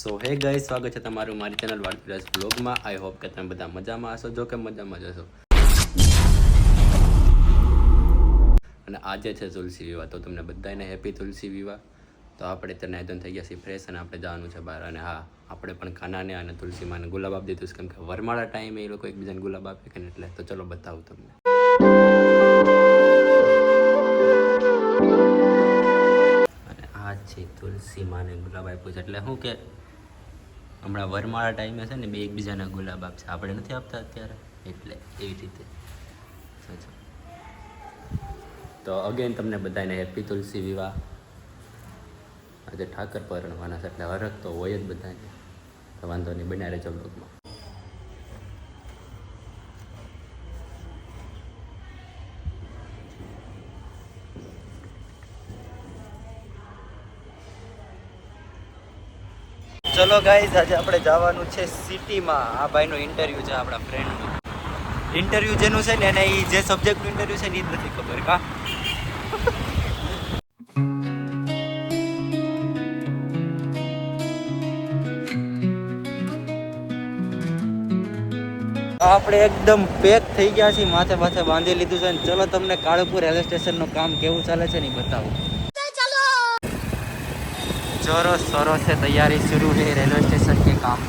સો હે ગાઈસ, સ્વાગત છે તમારું મારી ચેનલ વાળપીરાજ બ્લોગમાં. આઈ હોપ કે તમે બધા મજામાં હશો. જો કે મજામાં જ હશો. અને આજે છે તુલસી વિવાહ, તો તમને બધાને હેપી તુલસી વિવાહ. તો આપણે તો નાયદન થઈ ગયા છીએ ફ્રેશ અને આપણે જવાનું છે બહાર. અને હા, આપણે પણ ખાનાને અને તુલસીમાને ગુલાબ આપી દીધું છે, કેમ કે વરમાળા ટાઈમે એ લોકો એકબીજાને ગુલાબ આપે કે એટલે. તો ચલો બતાવું તમને. અને આ છે તુલસી માને ગુલાબ આપ્યું છે, એટલે શું કે હમણાં વરમાળા ટાઈમે છે ને બે એકબીજાના ગુલાબ આપશે, આપણે નથી આપતા અત્યારે, એટલે એવી રીતે. તો અગેન તમને બધાને હેપી તુલસી વિવાહ. આજે ઠાકર પરણવાના છે એટલે હરખ તો હોય જ બધાને. તો વાંધો નહીં, બનાવી રહેજો બ્લોગમાં. ચલો ગાઈઝ, આજે આપણે જવાનું છે સિટીમાં. આ ભાઈનો ઇન્ટરવ્યૂ છે, આપણા ફ્રેન્ડનો ઇન્ટરવ્યૂ જેનું છે ને એને એ જે સબ્જેક્ટનું ઇન્ટરવ્યૂ છે ને એ જ નથી ખબર કા. આપણે એકદમ પેક થઈ ગયા છીએ, માથે માથે બાંધી લીધું છે ને ચલો તમને કાળુપુર રેલવે સ્ટેશનનું કામ કેવું ચાલે છે ને બતાવું. जोरों शोरों से तैयारी शुरू है रेलवे स्टेशन के काम.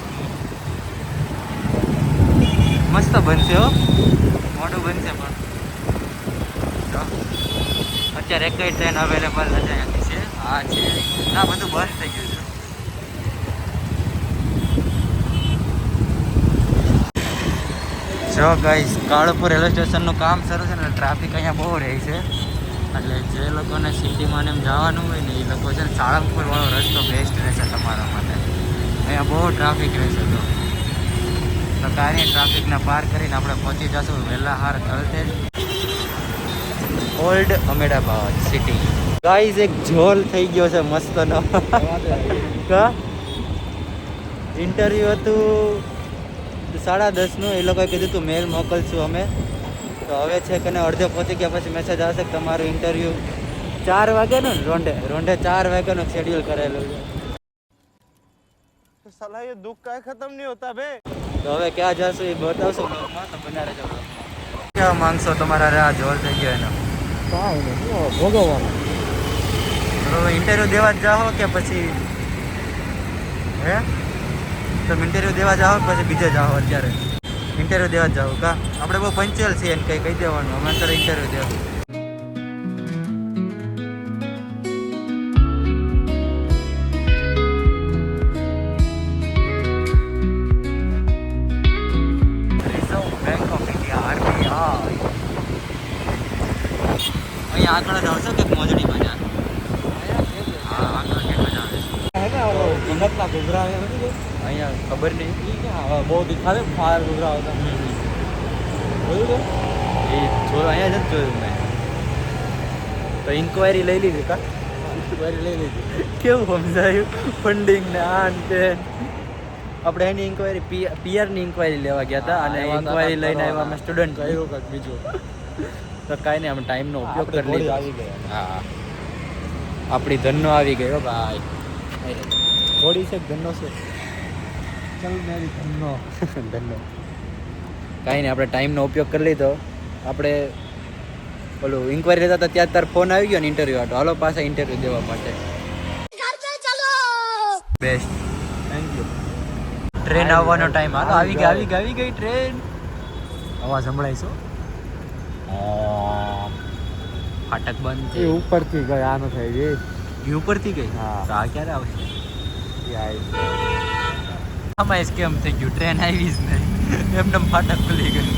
मस्त बनશે હો, મોટું બનશે. પણ અત્યારે એક ટ્રેન અવેલેબલ નથી છે. આ છે ના, બધું બંધ થઈ ગયું છે. જો ગાઈસ, કાળુપુર રેલવે સ્ટેશનનું કામ શરૂ છે ને ટ્રાફિક અહીંયા બહુ રહે છે. એટલે જે લોકોને સિટીમાં એમ જવાનું હોય ને એ લોકો છે ને સાળંગપુર વાળો રસ્તો બેસ્ટ રહેશે તમારા માટે. અહીંયા બહુ ટ્રાફિક રહેશે. તો કાંઈ ટ્રાફિકને પાર કરીને આપણે પહોંચી જશું વહેલા હાર થલતેજ ઓલ્ડ અમેડાબાદ સિટી. ગાઈઝ, એક ઝોલ થઈ ગયો છે મસ્તનો. કા ઇન્ટરવ્યૂ હતું 10:30નું. એ લોકોએ કીધું તું મેલ મોકલશું અમે. તો હવે છે કે અડધે પહોંચી ગયા પછી મેસેજ આવશે કે તમારું ઇન્ટરવ્યૂ 4 વાગ્યાનું રોંઢે 4 વાગ્યાનું શેડ્યુલ કરેલું છે. साला ये दुख का खत्म नहीं होता बे. તો હવે ક્યાં જશું એ બતાવશો બ્લોગમાં, તો બના રહેજો બ્લોગમાં. ક્યાં માંગશો તમારા આ જોલ થઈ ગયો એનો ભોગવવાનું. તો ઇન્ટરવ્યૂ દેવા જ જાઓ કે પછી હે તમે ઇન્ટરવ્યૂ દેવા જાઓ કે પછી બીજે જાઓ? અત્યારે ઇન્ટરવ્યૂ દેવા જ જાઓ કા? આપણે બહુ પંચુઅલ છીએ એને કંઈ કહી દેવાનું, અમે અત્યારે ઇન્ટરવ્યૂ દેવા. અહીંયા આગળ જ આવશો કે મોજડીમાં જા? હા, આગળ કેટલા જાવ ગમતના ઘૂઘરા અહીંયા ખબર નહીં. બહુ દેખાડે ફાયર ઘૂઘરા હતા. જોયું એ જોયું, અહીંયા જ નથી જોયું મેં. તો ઇન્ક્વાયરી લઈ લીધી કા? ઇન્ક્વાયરી લઈ લીધી. કેવું સમજાયું? ફંડિંગ ને આ ને તે. આપણે એની ઇન્ક્વાયરી પીઆરની ઇન્ક્વાયરી લેવા ગયા હતા અને ઇન્ક્વાયરી લઈને આવ્યા અમે સ્ટુડન્ટ. કર્યું કંઈક બીજું. તો કાંઈ નહીં, અમે ટાઈમનો ઉપયોગ કરી ઘોડી લીધો. આવી ગયા. હા, આપણી ધનનો આવી ગયો ભાઈ. ઘોડી છે ધનનો છે. ચલ મેરી ધનનો. ધનનો કાંઈ નહીં, આપણે ટાઈમનો ઉપયોગ કરી લીધો. આપણે ઓલું ઇન્ક્વાયરી લેતા હતા ત્યાં તાર ફોન આવી ગયો ને ઇન્ટરવ્યૂ હતો. હાલો પાછા ઇન્ટરવ્યૂ દેવા માટે. બેસ્ટ. Thank you. ટ્રેન આવવાનો ટાઈમ હાલો. આવી ગઈ ટ્રેન. અવાજ સંભળાય છે. ફાટક બંધ એ છે. ઉપરથી ગઈ આ ન થઈ ગઈ. એ ઉપરથી ગઈ. હા. તો આ ક્યારે આવશે? આવી આમાં સ્કેમ થઈ ગયું, ટ્રેન આવી જ નહીં, એમને ફાટક ખુલી ગયું.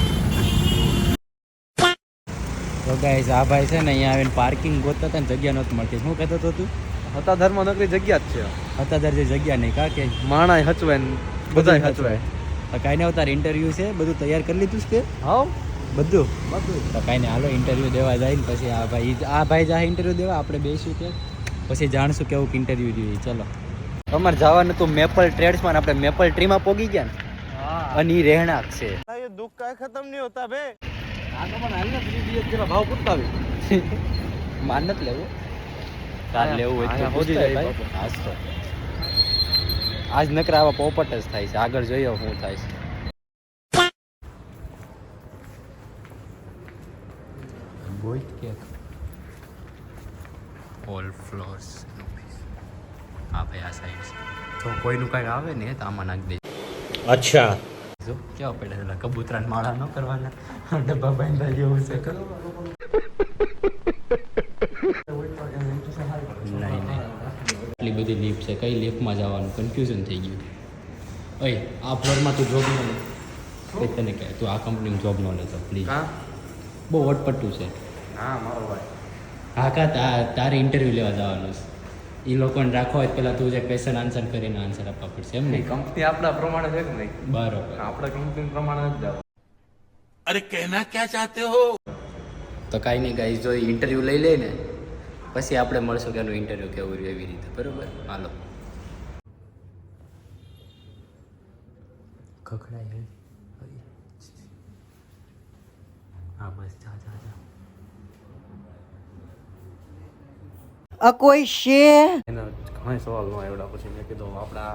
તો ગાઈસ, આ ભાઈ છે ને અહીંયા આવીને પાર્કિંગ ગોતતા હતા ને જગ્યા નહોતી મળતી. શું કહેતો હતો તું? હતા ધર્મ નગરી જગ્યા જ છે. અત્યારે જે જગ્યા નહીં કા કે માણાય હચવે ને બધાય હચવે. તો કાંઈ નહીં, અવતાર ઇન્ટરવ્યૂ છે, બધું તૈયાર કરી લીધું છે હાવ બધું. બધું. તો કાંઈ નહીં, હાલો ઇન્ટરવ્યૂ દેવા જાય ને પછી આ ભાઈ જાય ઇન્ટરવ્યૂ દેવા, આપણે બેસીશું ત્યાં પછી જાણશું કેવું ઇન્ટરવ્યૂ જોઈએ. ચલો, અમારે જવાનું હતું મેપલ ટ્રેડ્સમાં. આપણે મેપલ ટ્રીમાં પોગી ગયા ને, હા. અને એ રહેણાંક છે. ये दुख का खत्म नहीं होता बे. આ તો મને હાલને 3 દિવસ જેવા ભાવ પૂછતાવી. માન નથી લેવું, તાર લેવું હોય તો અહીંયા પૂછતા સુધી ભાઈ. જાય હાસ તો આજ નકરા આવા પોપટ જ થાય છે. આગળ જોઈએ શું થાય છે. બોય કેક ઓલ ફ્લોર્સ હા ભાઈ આ સાઈડ છે. તો કોઈનું કાંઈ આવે ને તો આમાં નાખી દે. અચ્છા. જો કેવા પડે પેલા કબૂતરાને માળા ન કરવાના ડબ્બા બાંધા જેવું છે. નહીં એટલી બધી લિફ્ટ છે. કઈ લિફ્ટમાં જવાનું કન્ફ્યુઝન થઈ ગયું. ઓય આ ફ્લોરમાં તું જોબ ન લે. કઈ તને કહે તું આ કંપનીમાં જોબ ન લેતો પ્લીઝ. બહુ અટપટું છે. હા મારો ભાઈ. હા કા તારે ઇન્ટરવ્યૂ લેવા જવાનું છે. એ લોકોને રાખવા હોય પહેલાં તું જે ક્વેશ્ચન આન્સર કરીને આન્સર આપવા પડશે એમ નહીં. કંપની આપણા પ્રમાણે છે કે નહીં? બરોબર. આપણા કંપની પ્રમાણે જ જાવ. अरे कहना क्या चाहते हो? તો કાંઈ નહીં ગાઈસ, જો ઇન્ટરવ્યૂ લઈ લે ને પછી આપણે મળશું કે એનું ઇન્ટરવ્યૂ કેવું રહ્યું એવી રીતે. બરોબર હાલો. ખખડાય હા બસ જા જા જા. કોઈ છે એના ઘણા સવાલ ન આવડા પછી મેં કીધું આપણા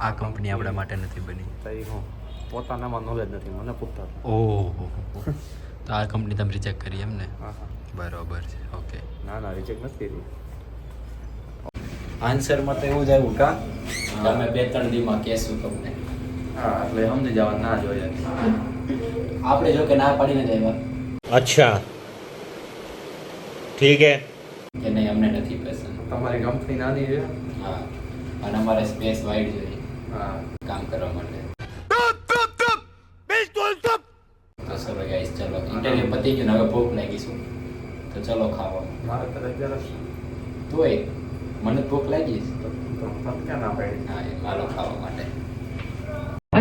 આ કંપની આપણા માટે નથી બની. તઈ હું પોતાનામાં નોલેજ નથી મને પૂછતા. ઓહો તો આ કંપની તમે રિજેક્ટ કરી એમ ને? હા હા. બરોબર છે. ઓકે. ના ના રિજેક્ટ નથી કરી. આન્સરમાં તો એવું જ આવ્યું કા તમે 2-3 દીમાં કહેશું તમને. હા એટલે સમજી જવા ના જોઈએ. આપણે જો કે ના પાડીને જ આવ્યા અચ્છા ઠીક હે. કે નહીં અમને નથી પસંદ. તમારી કંપની નાની છે. હા અને અમારે સ્પેસ વાઇડ જોઈએ હા કામ કરવા માટે. તો ચલો ગાઈસ ચલો ઇન્ટરવ્યુ પતી ગયું ને હવે ભૂખ લાગી શું તો ચલો ખાવા. મારે તો અગિયાર તોય મને ભૂખ લાગી છે. તો ક્યાં ના પાડી. હા એ માલો ખાવા માટે.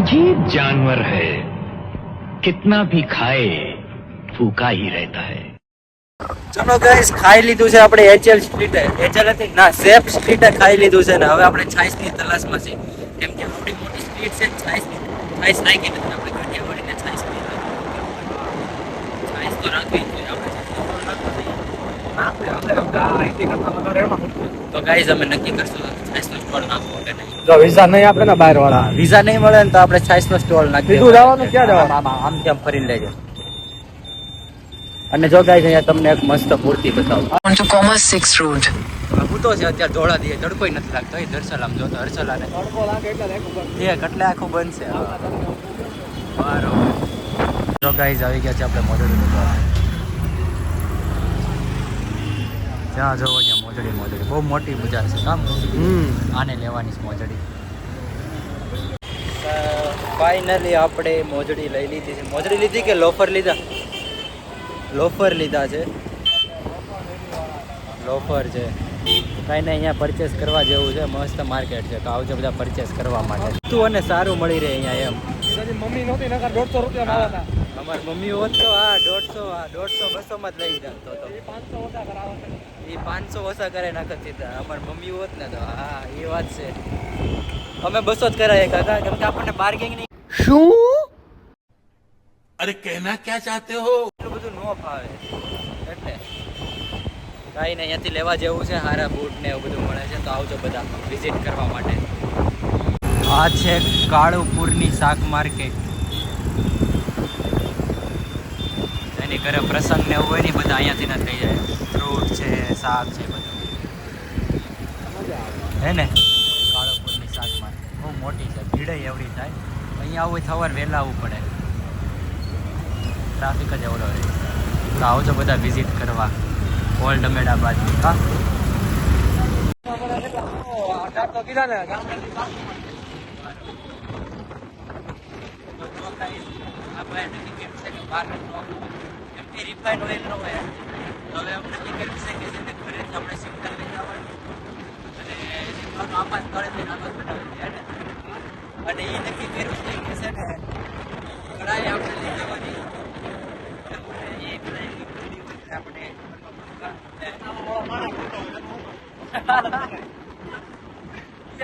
अजीब जानवर है कितना भी खाए फूका ही रहता है. ચલો ગાઈસ ખાઈ લીધું છે આપણે એચએલ સ્ટ્રીટે. એચએલ હતી ના સેફ સ્ટ્રીટે ખાઈ લીધું છે ને હવે આપણે છાઈસની તલાશમાં છીએ. કેમ કે આપણી મોટી સ્ટ્રીટ છે છાઈસની. છાઈસ નાખી નથી આપણે ઘટિયા વળીને છાઈસ પી છાઈસ તો રાખવી જોઈએ આપણે. તો ગાઈસ અમે નક્કી કરશું છાઈસનો સ્ટોલ નાખવો કે નહીં. જો વિઝા નહીં આપે ને બહાર વાળા. વિઝા નહીં મળે ને તો આપણે છાઈસનો સ્ટોલ નાખી સીધું જવાનું ક્યાં જવાનું? આમ તેમ ફરીને લેજો. અને જો ગાઈસ અહીંયા તમને એક મસ્ત મૂર્તિ બતાવું. On to Commerce 6 Road. હું તો છે અત્યારે ધોળા દીએ તડકોય નથી લાગતો. એ દર્શન આમ જોતો હર્ષલાને તડકો લાગે એટલે આખું બંધ. એટલે આખું બંધ છે. બરોબર. જો ગાઈસ આવી ગયા છે આપણે મોજડી જોવા. જ્યાં જોવો ત્યાં મોજડી બહુ મોટી બજાર છે કામ. આને લેવાની છે મોજડી. ફાઇનલી આપણે મોજડી લઈ લીધી છે. મોજડી લીધી કે લોફર લીધા? લોફર લીધા છે. લોફર છે. કાંઈ નહીં અહીંયા પરચેસ કરવા જેવું છે. મસ્ત માર્કેટ છે તો આવજો બધા પરચેસ કરવા માટે. તું અને સારું મળી રહે અહીંયા એમ. મમ્મી નહોતી નકર 150 રૂપિયા લાવવાના. અમારી મમ્મી હોત તો હા 150 માં જ લઈ જતો હતો. એ 500 ઓછા કરાવે છે. એ 500 ઓછા કરે નાખત સીધા. અમારી મમ્મી હોત ને તો હા એ વાત છે. અમે 200 જ કરાય કાકા કેમ કે આપણને બાર્ગેનિંગ નહીં. શું अरे कहना क्या चाहते हो? એટલું બધું ન ફાવે એટલે કાંઈ નહીં અહીંયાથી લેવા જેવું છે. સારા બૂટ ને એવું બધું મળે છે તો આવજો બધા વિઝિટ કરવા માટે. આ છે કાળુપુરની શાક માર્કેટ. એની ઘરે પ્રસંગ ને એવું હોય ને બધા અહીંયાથી ના થઈ જાય. ફ્રૂટ છે શાક છે બધું હે ને. કાળુપુરની શાક માર્કેટ બહુ મોટી છે. ભીડે એવડી થાય. અહીંયા આવું સવારે વહેલા આવવું પડે. ટ્રાફિક જ એવડો રહે. તો આવજો બધા વિઝિટ કરવા ઓલ્ડ અમેડાબાદ. હા તો કીધા ને રિફાઇન ઓઇલ નો હોય હવે આપણે નક્કી કર્યું છે કે જેને ઘરેથી આપણે સિંગલ લઈ જવાનું અને સિંગલનો આપાસ કરે છે આપાસ બનાવી અને એ નક્કી કર્યું છે કે છે ને કઢાઈ આપણે લઈ જવાની. એ કઢાઈ આપણે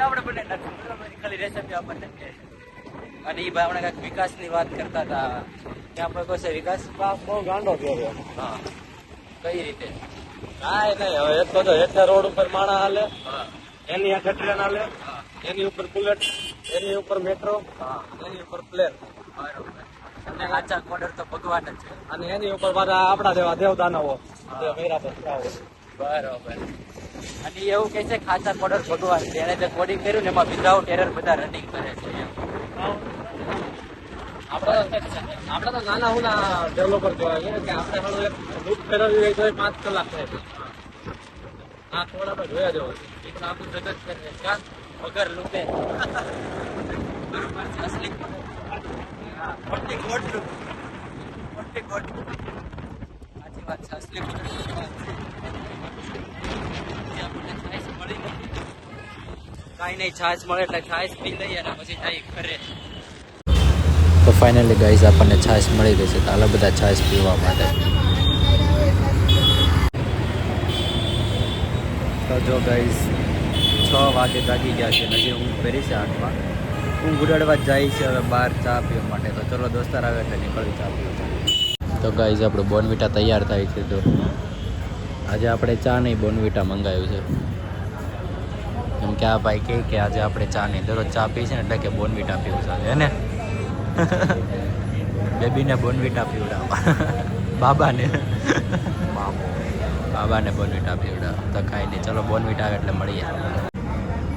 આપણે બને નથી ખાલી રેસીપી આપણને કહે. અને એ ભાઈ આપણે કાંઈક વિકાસની વાત કરતા હતા. ત્યાં પર કોઈ છે વિકાસ? બહુ ગાંડો થયો. હા કઈ રીતે? કાંઈ નહીં હવે એક તો જો હેઠળ રોડ ઉપર માણા હાલે હા એની આ ટ્રેન હાલે હા એની ઉપર બુલેટ એની ઉપર મેટ્રો હા એની ઉપર પ્લેન બરોબર. અને સાચા કોડર તો ભગવાન જ છે. અને એની ઉપર પાછા આપણા જેવા દેવદાનવો જે મૈરાપર થયા બરોબર. અને એવું કહે છે કે સાચા કોડર ભગવાન છે. એને જે કોડિંગ કર્યું ને એમાં વિધાઉટ એરર બધા રનિંગ કરે છે એમ. આપણે તો નાના હુના ડેવલપર કહેવાય છે કે આપણે હાલો એક લૂપ ફેરવવી હોય તો 5 કલાક થાય. આ થોડા તો જોયા જેવો છે. એટલે આપણું જગત કરે છે કાં વગર લૂપે. બરોબર છે અસલી હા ખોટી ખોટ લૂપ. ખોટી ખોટ લૂપ. સાચી વાત છે અસલી ખોટ લૂપ. જે આપણને છાશ મળી નથી. કાંઈ નહીં છાશ મળે એટલે છાશ પી લઈએ અને પછી જાય ઘરે. તો ફાઇનલી ગાઈઝ આપણને છાશ મળી ગઈ છે તો હાલો બધા છાશ પીવા માટે. તો જો ગાઈઝ 6 વાગે જાગી ગયા છે. હજી ઊંઘ ફેરી છે 8માં. ઊંઘ ઉડાડવા જાય છે હવે બહાર ચા પીવા માટે. તો ચલો દોસ્તાર આવે એટલે નીકળવી ચા પીવા. તો ગાઈઝ આપણું બોર્નવિટા તૈયાર થાય છે. તો આજે આપણે ચા નહીં બોર્નવિટા મંગાવ્યું છે. કેમ કે આ ભાઈ કહે કે આજે આપણે ચા નહીં દરરોજ ચા પી છે ને એટલે કે બોર્નવિટા પીવું છે હે ને. બેબીને બોર્નવિટા પીવડાવવા બાબાને બોર્નવિટા પીવડાવવા. તો કાંઈ નહીં ચલો બોર્નવિટા આવે એટલે મળીએ.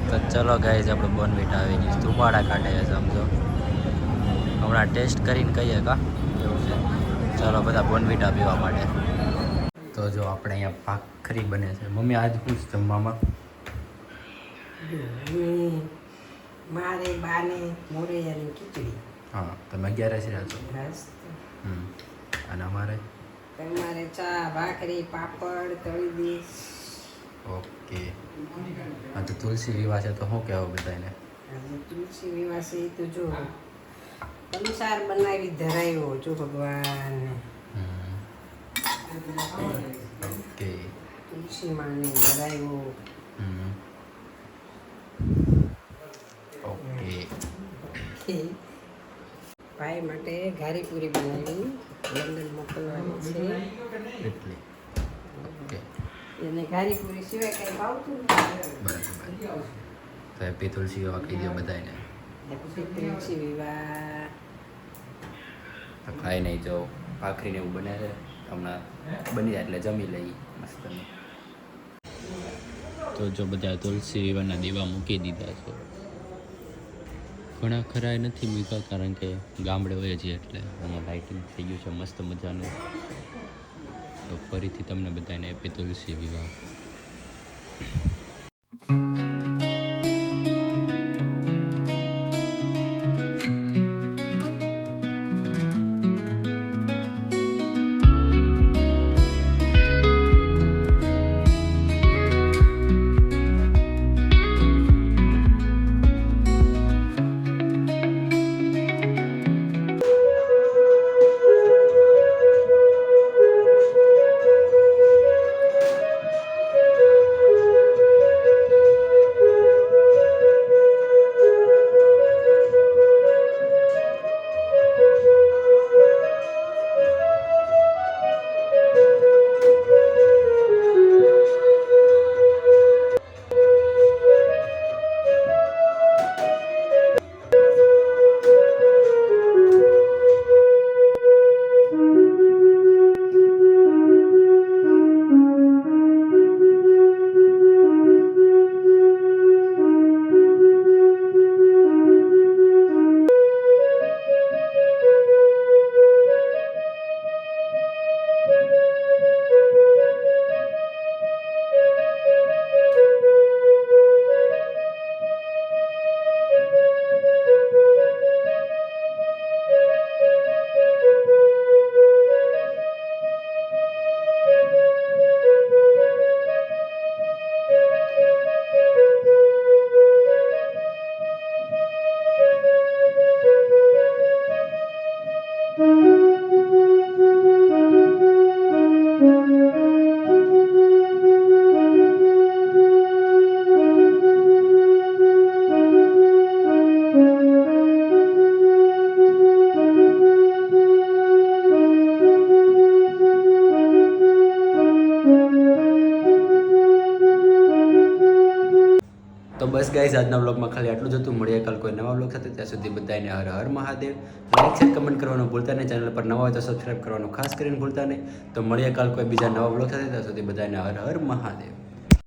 તો ચલો ગાઈઝ આપણે બોર્નવિટા આવી ગઈ. ધુમાડા કાઢે છે સમજો. હમણાં ટેસ્ટ કરીને કહીએ કા એવું છે. ચલો બધા બોર્નવિટા પીવા માટે. તો જો આપણે અહીંયા ભાખરી બને છે. મમ્મી આજ શું છે જમવામાં? મારે બાને મોરૈયાની ખીચડી. હા તમે 11 રહ્યા છો. બસ અને અમારે તમારે ચા ભાખરી પાપડ તળી દઈશ. ઓકે. હા તો તુલસી વિવાહ છે તો શું કહેવું બધાને? આજે તુલસી વિવાસી તો જો કંસાર બનાવી ધરાયો જો ભગવાન ઓકે. તુલસી માને ધરાયો. ઓકે. ભાઈ માટે ઘારી પૂરી બનાવી લંડન મોકલવાની છે. એટલે ઓકે એને ઘારી પૂરી સિવાય કંઈ ભાવતું નથી. બરાબર. તો હેપી તુલસી વિવાહ કહી દો બધાને. હેપી તુલસી વિવાહ. તો કાંઈ નહીં જો ભાખરીને એવું બને છે હમણાં બની જાય એટલે જમી લઈ મસ્ત. તો જો બધા તુલસી વિવાહના દીવા મૂકી દીધા છે. ઘણા ખરા નથી મૂક્યા કારણ કે ગામડે હોય છે એટલે અહીંયા લાઇટિંગ થઈ ગયું છે મસ્ત મજાનું. તો ફરીથી તમને બધાને હેપી તુલસી વિવાહ. ગાઈઝ આજના બ્લોગમાં ખાલી આટલું જ હતું. મળીએ કાલ કોઈ નવા બ્લોગ સાથે. ત્યાં સુધી બધાને Har Har Mahadev. Like share comment કરવાનું ભૂલતા નહીં. ચેનલ પર નવા હોય તો સબસ્ક્રાઈબ કરવાનું ખાસ કરીને ભૂલતા નહીં. તો મળીએ કાલ કોઈ બીજા નવા બ્લોગ સાથે. ત્યાં સુધી બધાને હર હર મહાદેવ.